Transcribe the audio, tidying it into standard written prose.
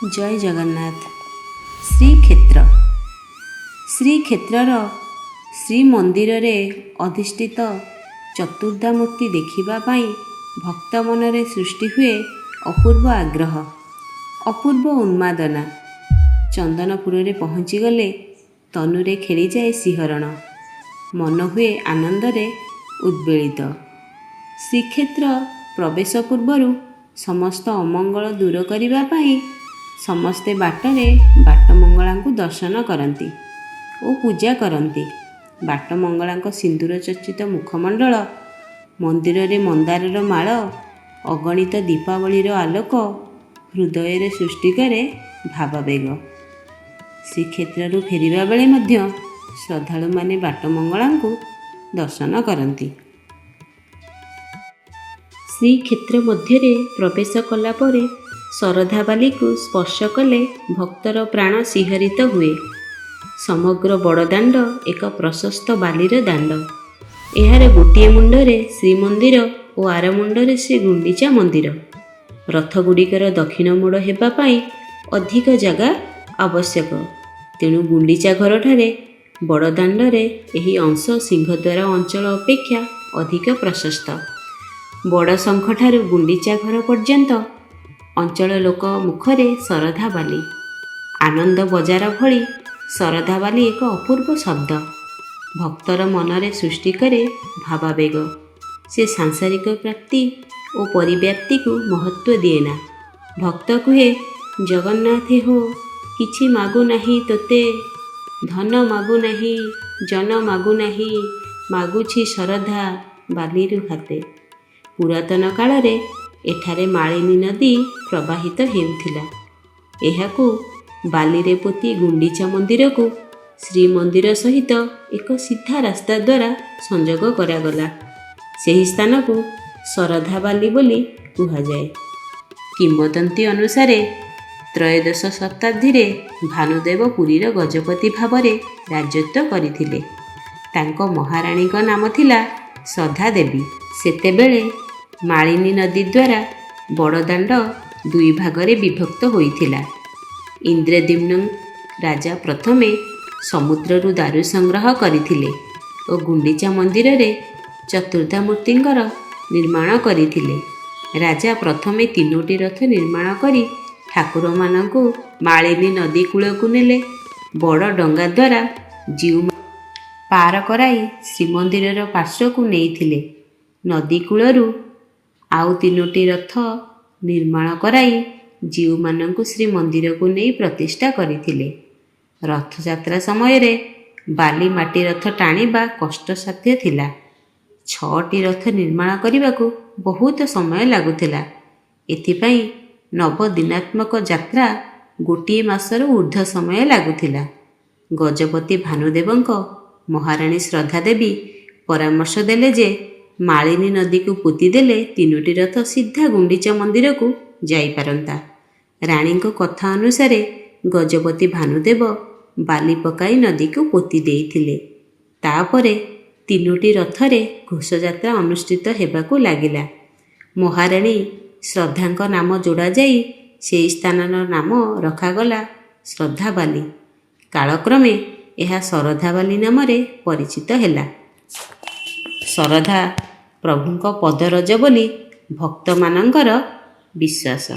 जय जगन्नाथ। श्रीक्षेत्र श्रीक्षेत्रर श्रीमंदिर रे अधिष्ठित चतुर्धामूर्ति देखिबा पाई भक्त मनरे सृष्टि हुए अपूर्व आग्रह, अपूर्व उन्मादना। चंदनपुर रे पहुँची गले तनुरे खेली जाए सिहरण, मन हुए आनंद रे उद्वेलित। श्रीक्षेत्र प्रवेश पूर्वरु समस्त अमंगल दूर करिबा पाई समस्ते बाटरे बाटमंगलांकु दर्शन करती और पूजा करती। बाटमंगलांक सिंदूर चर्चित मुखमंडल, मंदिर रे मंदारर माळ, अगणित दीपावलीर आलोक हृदय सृष्टि करे भावावेग। श्रीक्षेत्रु फेरिबा बेले मध्य श्रद्धालु माने बाटमंगलांकु दर्शन करती। श्रीक्षेत्र मध्य प्रवेश कला परे शरधाबाली को स्पर्श कले भक्तर प्राण शिहरित हुए। समग्र बड़दाण्ड एक प्रशस्त बालीर दाण्ड। एहार गोटे मुंडरे श्रीमंदिर और आर मुंडरे श्री गुंडीचा मंदिर। रथगुड़िकर दक्षिण मोड़ हेबा पाई अधिक जगह आवश्यक, तेणु गुंडीचा घर ठारे बड़दाण्डरे एही अंश सिंहद्वार अंचल अपेक्षा अधिक प्रशस्त। बड़ शंख ठारू गुंडीचा घर पर्यंत अंचल लोक मुखरे शरधाबाली, आनंद बजार भली शरधाबाली एक अपूर्व शब्द। भक्तर मनरे सृष्टि करे भावावेग। से सांसारिक प्राप्ति और परिव्याप्ति को महत्व दिएना। भक्त कहे, जगन्नाथ हो किछि मागु नाही तोते, धन मागु नाही, जन मागु नाही, मागुछि शरधा बालीरु हाते। पुरातन काल रे एठारे मालिनी नदी प्रवाहित हेउथिला। एहाकू बालीरे पोती गुंडीचा मंदिर को श्रीमंदिर सहित एक सीधा रास्ता द्वारा संजोग करागला। सेही स्थान को शरधाबाली बोली कुहाजाए। किंवदंती अनुसारे त्रयोदश शताब्दी रे भानुदेव पुरीर गजपति भावरे राजत्व करिथिले। तांको महाराणी का नाम थिला श्रद्धा देवी। सेतेबेले मालिनी नदी द्वारा बड़दाण्ड दुई भागरे विभक्त होइथिला। इंद्रद्युम्न राजा प्रथमे समुद्ररु दारु संग्रह करिथिले और गुंडीचा मंदिर रे चतुर्धामूर्तिंकर निर्माण करिथिले। राजा प्रथमे 3टी रथ निर्माण करी ठाकुर मानंकु मालिनी नदी कूलकु नेले। बड़ डंगा द्वारा जीव पार कराई श्रीमंदिरर पार्श्वकु नेइथिले। नदी कूलरु आउ 3टी रथ निर्माण कराई जीव मानंकु श्रीमंदिर को नहीं प्रतिष्ठा करिथिले। रथयात्रा समय रे बाली माटी रथ टाणीबा कष्टसाध्य थिला। 6टी रथ निर्माण करिबाकु बहुत समय लागुथिला। एथिपाई नवदिनात्मक यात्रा गोटे मासर ऊर्ध्व समय लागुथिला। गजपति भानुदेवंक महाराणी श्रद्धा देवी परामर्श देले जे मालिनी नदी को पोती देले 3टी रथ सीधा गुंडीचा मंदिर को जाई पारंता। रानी को कथा अनुसारे गजपति भानुदेव बाली पकाई नदी को पोती देइथिले। तापरे 3टी रथरे घोषयात्रा अनुष्ठित हेबाकू लागिला। महाराणी श्रद्धांक नाम जोड़ा जाई सेही स्थानर नाम रखागला श्रद्धाबाली। कालक्रमे यह शरधाबाली नाम परिचित हैला। शरधा प्रभुंक पदरज बोली भक्त मानंकर विश्वास।